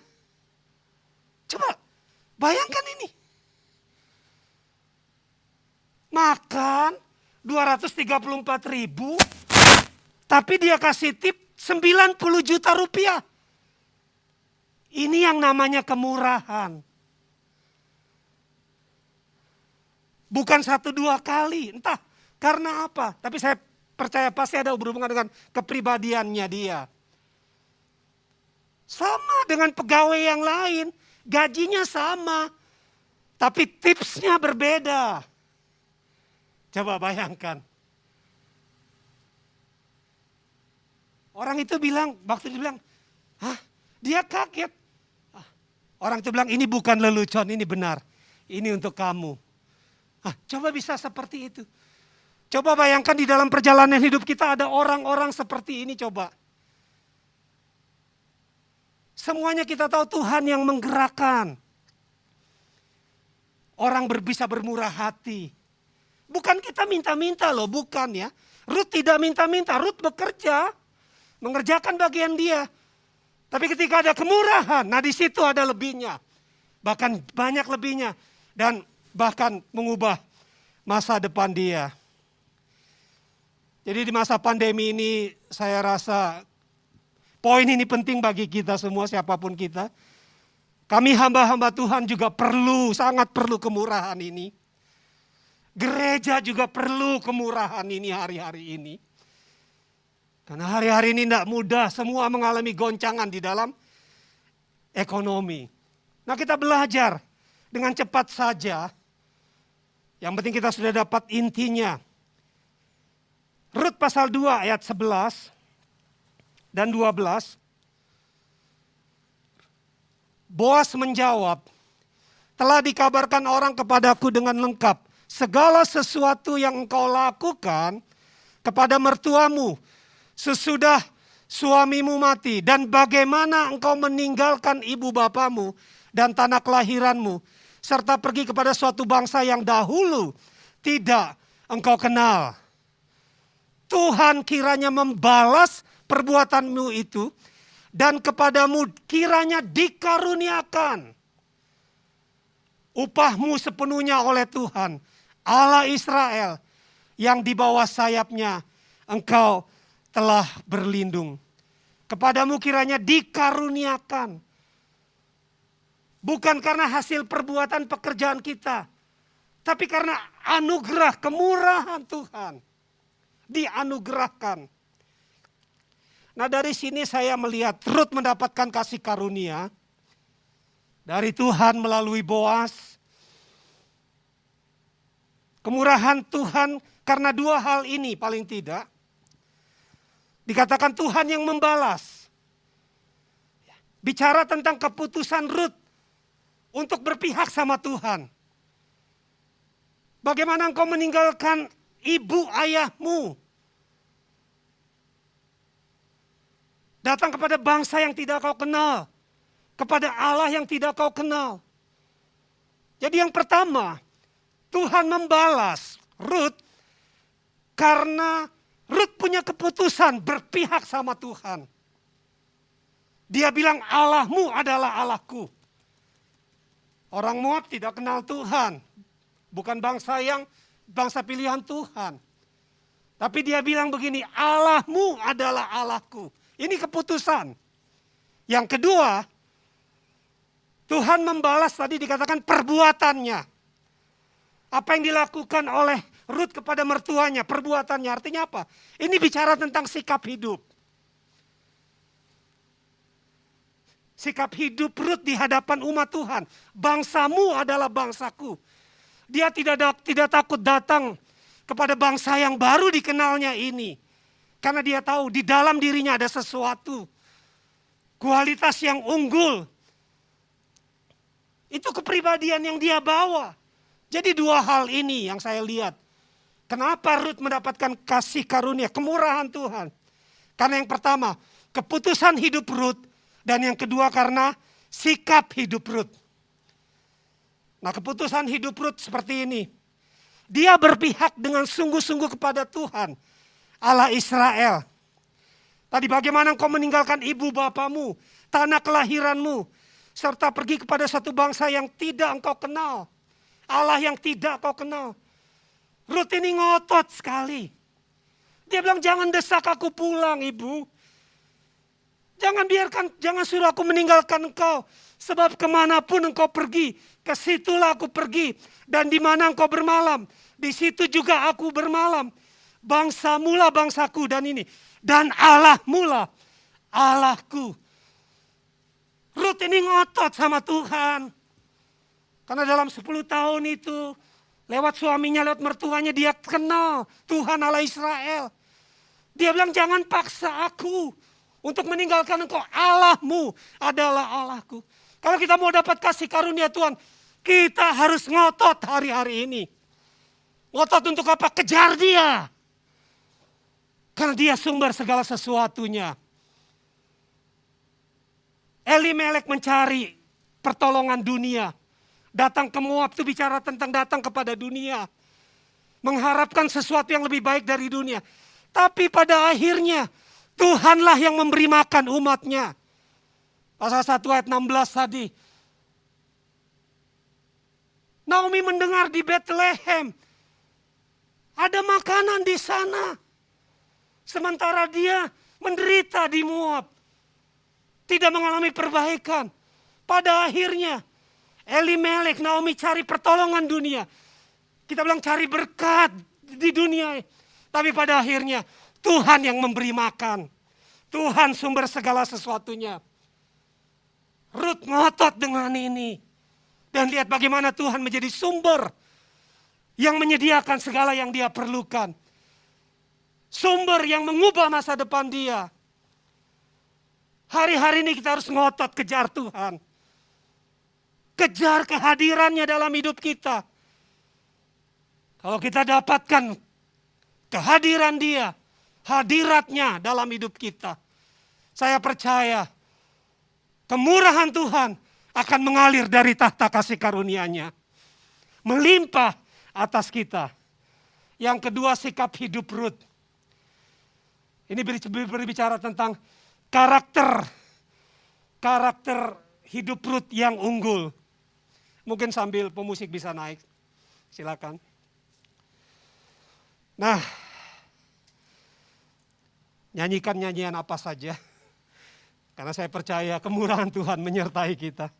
Coba bayangkan ini. Makan 234.000, tapi dia kasih tip 90 juta rupiah. Ini yang namanya kemurahan. Bukan 1-2 kali, entah karena apa. Tapi saya percaya pasti ada berhubungan dengan kepribadiannya dia. Sama dengan pegawai yang lain, gajinya sama. Tapi tipsnya berbeda. Coba bayangkan. Orang itu bilang, waktu dia bilang, hah? Dia kaget. Orang itu bilang, ini bukan lelucon, ini benar. Ini untuk kamu. Coba bisa seperti itu. Coba bayangkan di dalam perjalanan hidup kita ada orang-orang seperti ini coba. Semuanya kita tahu Tuhan yang menggerakkan. Orang bisa bermurah hati. Bukan kita minta-minta loh, bukan ya. Ruth tidak minta-minta, Ruth bekerja. Mengerjakan bagian dia. Tapi ketika ada kemurahan, nah di situ ada lebihnya. Bahkan banyak lebihnya. Dan bahkan mengubah masa depan dia. Jadi di masa pandemi ini saya rasa poin ini penting bagi kita semua, siapapun kita. Kami hamba-hamba Tuhan juga perlu, sangat perlu kemurahan ini. Gereja juga perlu kemurahan ini hari-hari ini. Karena hari-hari ini tidak mudah, semua mengalami goncangan di dalam ekonomi. Nah kita belajar dengan cepat saja. Yang penting kita sudah dapat intinya. Rut pasal 2 ayat 11 dan 12. Boas menjawab, telah dikabarkan orang kepadaku dengan lengkap. Segala sesuatu yang engkau lakukan kepada mertuamu sesudah suamimu mati. Dan bagaimana engkau meninggalkan ibu bapamu dan tanah kelahiranmu. serta pergi kepada suatu bangsa yang dahulu tidak engkau kenal. Tuhan kiranya membalas perbuatanmu itu dan kepadamu kiranya dikaruniakan upahmu sepenuhnya oleh Tuhan, Allah Israel, yang di bawah sayapnya engkau telah berlindung. Kepadamu kiranya dikaruniakan. Bukan karena hasil perbuatan pekerjaan kita, tapi karena anugerah, kemurahan Tuhan. Dianugerahkan. Nah, dari sini saya melihat Rut mendapatkan kasih karunia dari Tuhan melalui Boas. Kemurahan Tuhan karena dua hal ini paling tidak. Dikatakan Tuhan yang membalas. Bicara tentang keputusan Rut untuk berpihak sama Tuhan. Bagaimana engkau meninggalkan ibu ayahmu, datang kepada bangsa yang tidak kau kenal, kepada Allah yang tidak kau kenal. Jadi yang pertama, Tuhan membalas Rut karena Rut punya keputusan berpihak sama Tuhan. Dia bilang Allahmu adalah Allahku. Orang Moab tidak kenal Tuhan. Bukan bangsa pilihan Tuhan. Tapi dia bilang begini, Allahmu adalah Allahku. Ini keputusan. Yang kedua, Tuhan membalas tadi dikatakan perbuatannya. Apa yang dilakukan oleh Rut kepada mertuanya, perbuatannya artinya apa? Ini bicara tentang sikap hidup. Sikap hidup Rut di hadapan umat Tuhan. Bangsamu adalah bangsaku. Dia tidak takut datang kepada bangsa yang baru dikenalnya ini. Karena dia tahu di dalam dirinya ada sesuatu. Kualitas yang unggul. Itu kepribadian yang dia bawa. Jadi dua hal ini yang saya lihat. Kenapa Rut mendapatkan kasih karunia, kemurahan Tuhan? Karena yang pertama, keputusan hidup Rut. Dan yang kedua karena sikap hidup Rut. Nah, keputusan hidup Rut seperti ini. Dia berpihak dengan sungguh-sungguh kepada Tuhan, Allah Israel. Tadi bagaimana engkau meninggalkan ibu bapamu, tanah kelahiranmu, serta pergi kepada satu bangsa yang tidak engkau kenal. Allah yang tidak kau kenal. Rut ini ngotot sekali. Dia bilang jangan desak aku pulang ibu. Jangan suruh aku meninggalkan engkau. Sebab kemanapun engkau pergi, ke situlah aku pergi. Dan di mana engkau bermalam, di situ juga aku bermalam. Bangsamu lah bangsaku dan ini. Dan Allahmu lah Allahku. Rut ini ngotot sama Tuhan. Karena dalam 10 tahun itu, lewat suaminya, lewat mertuanya, dia kenal Tuhan Allah Israel. Dia bilang jangan paksa aku untuk meninggalkan engkau. Allahmu adalah Allahku. Kalau kita mau dapat kasih karunia Tuhan, kita harus ngotot hari-hari ini. Ngotot untuk apa? Kejar dia. Karena dia sumber segala sesuatunya. Elimelek mencari pertolongan dunia. Datang ke Moab itu bicara tentang datang kepada dunia. Mengharapkan sesuatu yang lebih baik dari dunia. Tapi pada akhirnya Tuhanlah yang memberi makan umatnya. Pasal 1 ayat 16 tadi. Naomi mendengar di Bethlehem. Ada makanan di sana. Sementara dia menderita di Moab. Tidak mengalami perbaikan. Pada akhirnya Elimelek, Naomi cari pertolongan dunia. Kita bilang cari berkat di dunia. Tapi pada akhirnya Tuhan yang memberi makan. Tuhan sumber segala sesuatunya. Rut ngotot dengan ini. Dan lihat bagaimana Tuhan menjadi sumber yang menyediakan segala yang dia perlukan. Sumber yang mengubah masa depan dia. Hari-hari ini kita harus ngotot kejar Tuhan. Kejar kehadirannya dalam hidup kita. Kalau kita dapatkan kehadiran dia, hadiratnya dalam hidup kita. Saya percaya kemurahan Tuhan akan mengalir dari tahta kasih karunia-Nya. Melimpah atas kita. Yang kedua, sikap hidup Rut. Ini berbicara tentang karakter hidup Rut yang unggul. Mungkin sambil pemusik bisa naik. Silakan. Nah, nyanyikan nyanyian apa saja. Karena saya percaya kemurahan Tuhan menyertai kita.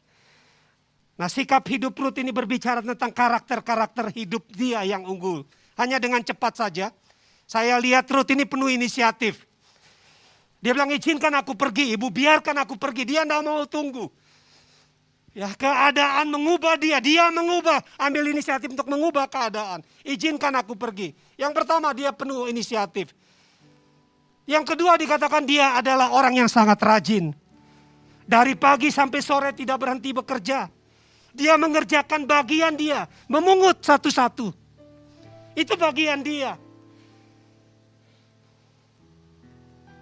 Nah, sikap hidup Rut ini berbicara tentang karakter-karakter hidup dia yang unggul. Hanya dengan cepat saja. Saya lihat Rut ini penuh inisiatif. Dia bilang, izinkan aku pergi, ibu biarkan aku pergi. Dia tidak mau tunggu. Ya, keadaan mengubah dia mengubah. Ambil inisiatif untuk mengubah keadaan. Izinkan aku pergi. Yang pertama, dia penuh inisiatif. Yang kedua, dikatakan dia adalah orang yang sangat rajin. Dari pagi sampai sore tidak berhenti bekerja. Dia mengerjakan bagian dia, memungut satu-satu. Itu bagian dia.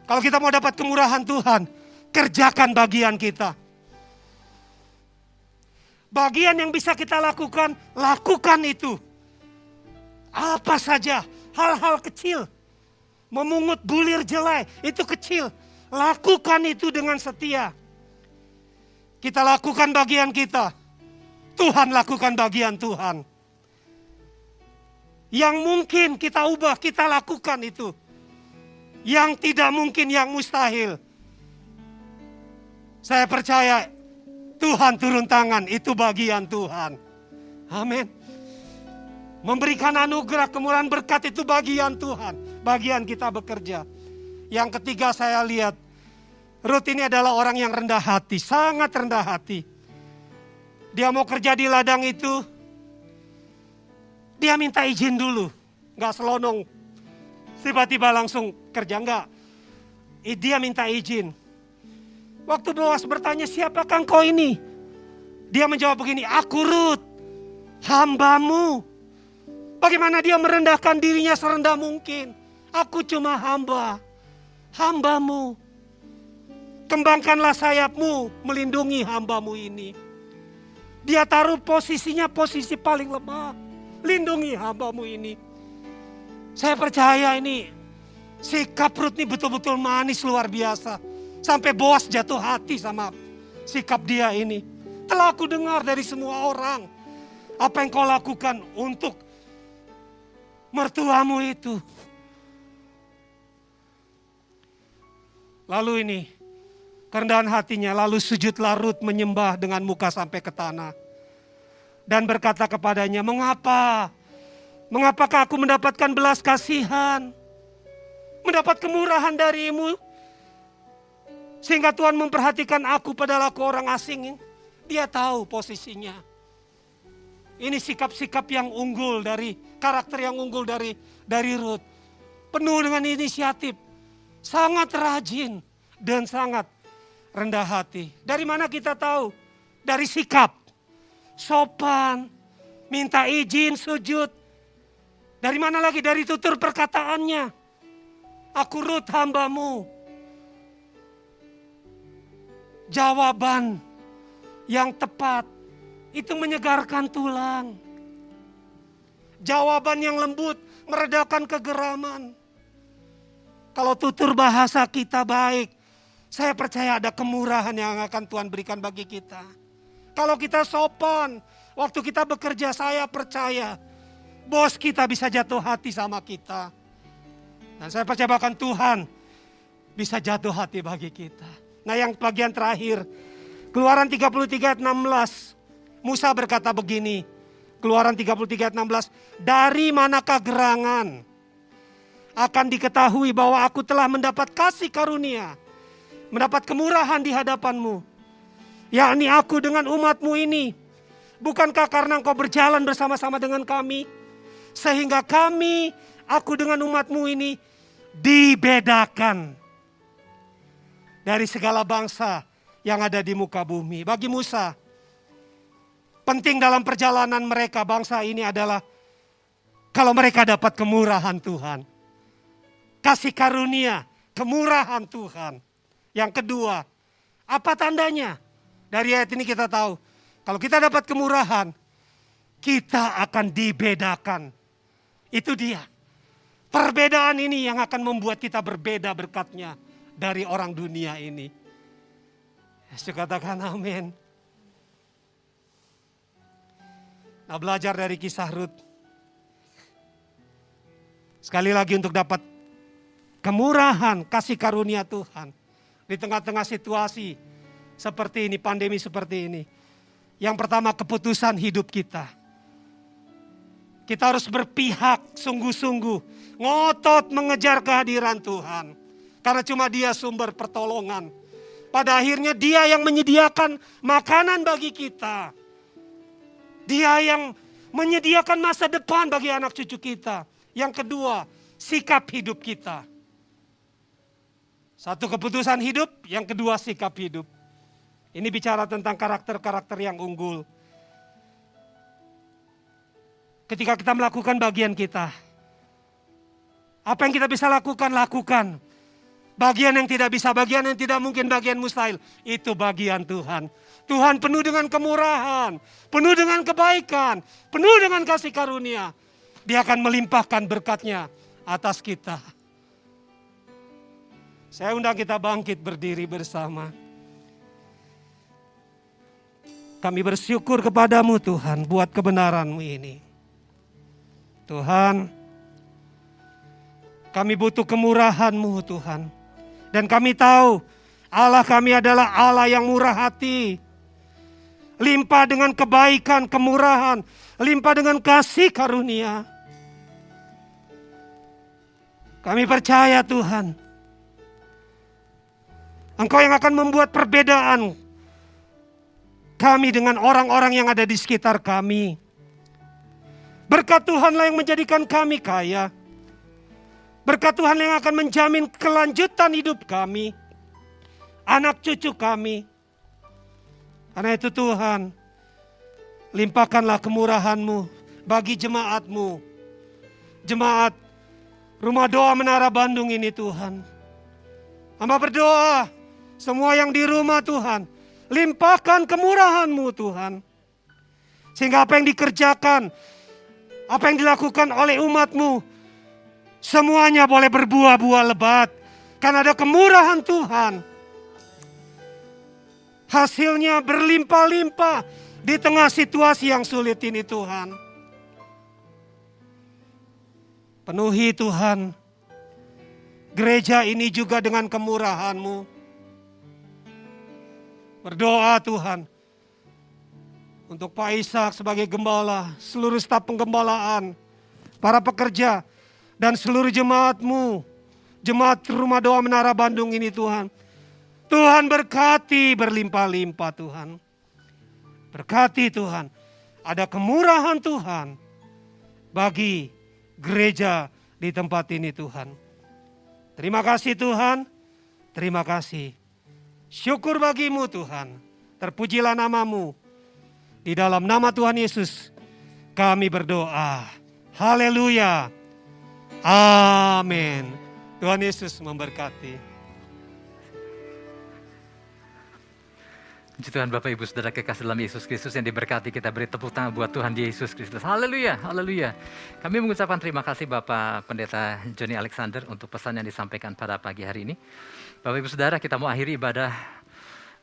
Kalau kita mau dapat kemurahan Tuhan, kerjakan bagian kita. Bagian yang bisa kita lakukan, lakukan itu. Apa saja, hal-hal kecil. Memungut bulir jelai, itu kecil. Lakukan itu dengan setia. Kita lakukan bagian kita. Tuhan lakukan bagian Tuhan. Yang mungkin kita ubah, kita lakukan itu. Yang tidak mungkin, yang mustahil. Saya percaya Tuhan turun tangan, itu bagian Tuhan. Amin. Memberikan anugerah, kemurahan, berkat itu bagian Tuhan. Bagian kita bekerja. Yang ketiga saya lihat, Rut ini adalah orang yang rendah hati, sangat rendah hati. Dia mau kerja di ladang itu, dia minta izin dulu. Gak selonong, tiba-tiba langsung kerja, enggak. Dia minta izin. Waktu Boas bertanya, siapakah engkau ini? Dia menjawab begini, aku Rut, hambamu. Bagaimana dia merendahkan dirinya serendah mungkin. Aku cuma hamba, hambamu. Kembangkanlah sayapmu, melindungi hambamu ini. Dia taruh posisinya posisi paling lemah. Lindungi hambamu ini. Saya percaya ini sikap Rut ini betul-betul manis luar biasa. Sampai Boas jatuh hati sama sikap dia ini. Telah aku dengar dari semua orang. Apa yang kau lakukan untuk mertuamu itu. Lalu ini, kerendahan hatinya, lalu sujudlah Rut menyembah dengan muka sampai ke tanah. Dan berkata kepadanya, mengapa? Mengapakah aku mendapatkan belas kasihan? Mendapat kemurahan darimu? Sehingga Tuhan memperhatikan aku padahal aku orang asing. Dia tahu posisinya. Ini sikap-sikap yang unggul dari, karakter yang unggul dari Rut. Penuh dengan inisiatif. Sangat rajin dan sangat rendah hati. Dari mana kita tahu? Dari sikap. Sopan, minta izin, sujud. Dari mana lagi? Dari tutur perkataannya. Aku Rut hambamu. Jawaban yang tepat itu menyegarkan tulang. Jawaban yang lembut meredakan kegeraman. Kalau tutur bahasa kita baik, saya percaya ada kemurahan yang akan Tuhan berikan bagi kita. Kalau kita sopan, waktu kita bekerja, saya percaya bos kita bisa jatuh hati sama kita. Dan saya percaya bahkan Tuhan bisa jatuh hati bagi kita. Nah yang bagian terakhir, Keluaran 33 ayat 16, Musa berkata begini, Keluaran 33 ayat 16, dari manakah gerangan akan diketahui bahwa aku telah mendapat kasih karunia, mendapat kemurahan di hadapanmu, yakni aku dengan umatmu ini. Bukankah karena engkau berjalan bersama-sama dengan kami, sehingga kami, aku dengan umatmu ini dibedakan dari segala bangsa yang ada di muka bumi. Bagi Musa, penting dalam perjalanan mereka bangsa ini adalah kalau mereka dapat kemurahan Tuhan. Kasih karunia, kemurahan Tuhan. Yang kedua, apa tandanya? Dari ayat ini kita tahu, kalau kita dapat kemurahan, kita akan dibedakan. Itu dia. Perbedaan ini yang akan membuat kita berbeda berkatnya dari orang dunia ini. Yesus katakan amin. Nah, belajar dari kisah Rut. Sekali lagi untuk dapat kemurahan, kasih karunia Tuhan. Di tengah-tengah situasi seperti ini, pandemi seperti ini. Yang pertama, keputusan hidup kita. Kita harus berpihak sungguh-sungguh, ngotot mengejar kehadiran Tuhan. Karena cuma Dia sumber pertolongan. Pada akhirnya Dia yang menyediakan makanan bagi kita. Dia yang menyediakan masa depan bagi anak cucu kita. Yang kedua, sikap hidup kita. Satu, keputusan hidup, yang kedua sikap hidup. Ini bicara tentang karakter-karakter yang unggul. Ketika kita melakukan bagian kita, apa yang kita bisa lakukan, lakukan. Bagian yang tidak bisa, bagian yang tidak mungkin, bagian mustahil, itu bagian Tuhan. Tuhan penuh dengan kemurahan, penuh dengan kebaikan, penuh dengan kasih karunia. Dia akan melimpahkan berkat-Nya atas kita. Saya undang kita bangkit berdiri bersama. Kami bersyukur kepadamu Tuhan buat kebenaran-Mu ini. Tuhan, kami butuh kemurahan-Mu Tuhan. Dan kami tahu Allah kami adalah Allah yang murah hati. Limpah dengan kebaikan, kemurahan. Limpah dengan kasih karunia. Kami percaya Tuhan, Engkau yang akan membuat perbedaan kami dengan orang-orang yang ada di sekitar kami. Berkat Tuhanlah yang menjadikan kami kaya. Berkat Tuhan yang akan menjamin kelanjutan hidup kami, anak cucu kami. Karena itu Tuhan, limpahkanlah kemurahan-Mu bagi jemaat-Mu. Jemaat Rumah Doa Menara Bandung ini Tuhan. Hamba berdoa, semua yang di rumah Tuhan, limpahkan kemurahan-Mu Tuhan. Sehingga apa yang dikerjakan, apa yang dilakukan oleh umat-Mu, semuanya boleh berbuah-buah lebat. Karena ada kemurahan Tuhan. Hasilnya berlimpah-limpah di tengah situasi yang sulit ini Tuhan. Penuhi Tuhan gereja ini juga dengan kemurahan-Mu. Berdoa Tuhan untuk Pak Ishak sebagai gembala, seluruh staf penggembalaan, para pekerja, dan seluruh jemaat-Mu, jemaat Rumah Doa Menara Bandung ini Tuhan. Tuhan berkati berlimpah-limpah Tuhan. Berkati Tuhan, ada kemurahan Tuhan bagi gereja di tempat ini Tuhan. Terima kasih Tuhan, terima kasih. Syukur bagimu Tuhan, terpujilah namamu. Di dalam nama Tuhan Yesus kami berdoa. Haleluya. Amin. Tuhan Yesus memberkati. Puji Tuhan Bapak Ibu Saudara kekasih dalam Yesus Kristus yang diberkati, kita beri tepuk tangan buat Tuhan Yesus Kristus. Haleluya, haleluya. Kami mengucapkan terima kasih Bapak Pendeta Johnny Alexander untuk pesan yang disampaikan pada pagi hari ini. Bapak Ibu Saudara, kita mau akhiri ibadah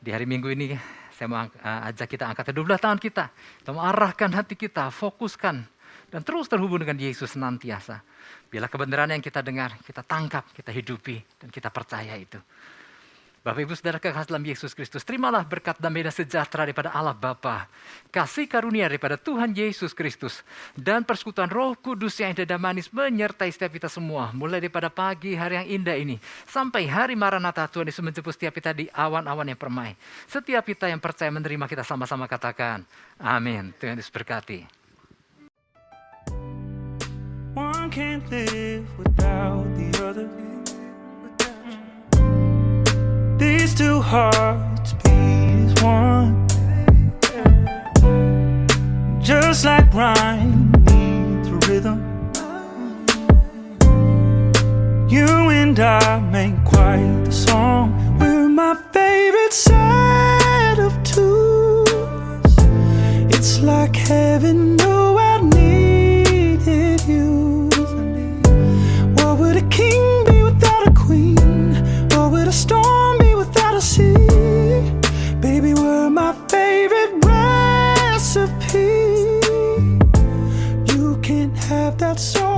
di hari Minggu ini. Saya mau ajak kita angkat kedua belah tangan kita. Kita mau arahkan hati kita, fokuskan dan terus terhubung dengan Yesus senantiasa. Biarlah kebenaran yang kita dengar, kita tangkap, kita hidupi dan kita percaya itu. Bapak Ibu Saudara kekasih dalam Yesus Kristus, terimalah berkat damai dan sejahtera daripada Allah Bapa, kasih karunia daripada Tuhan Yesus Kristus, dan persekutuan Roh Kudus yang indah dan manis menyertai setiap kita semua, mulai daripada pagi hari yang indah ini, sampai hari Maranatha Tuhan Yesus menjemput setiap kita di awan-awan yang permai. Setiap kita yang percaya menerima, kita sama-sama katakan, amin. Tuhan Yesus berkati. One can't live without the other. These two hearts beat as one. Just like rhyme needs rhythm. You and I make quite the song. We're my favorite set of two. like heaven knew I needed you. What would a king be without a queen? What would a storm be without a sea? Baby, we're my favorite recipe. You can't have that, so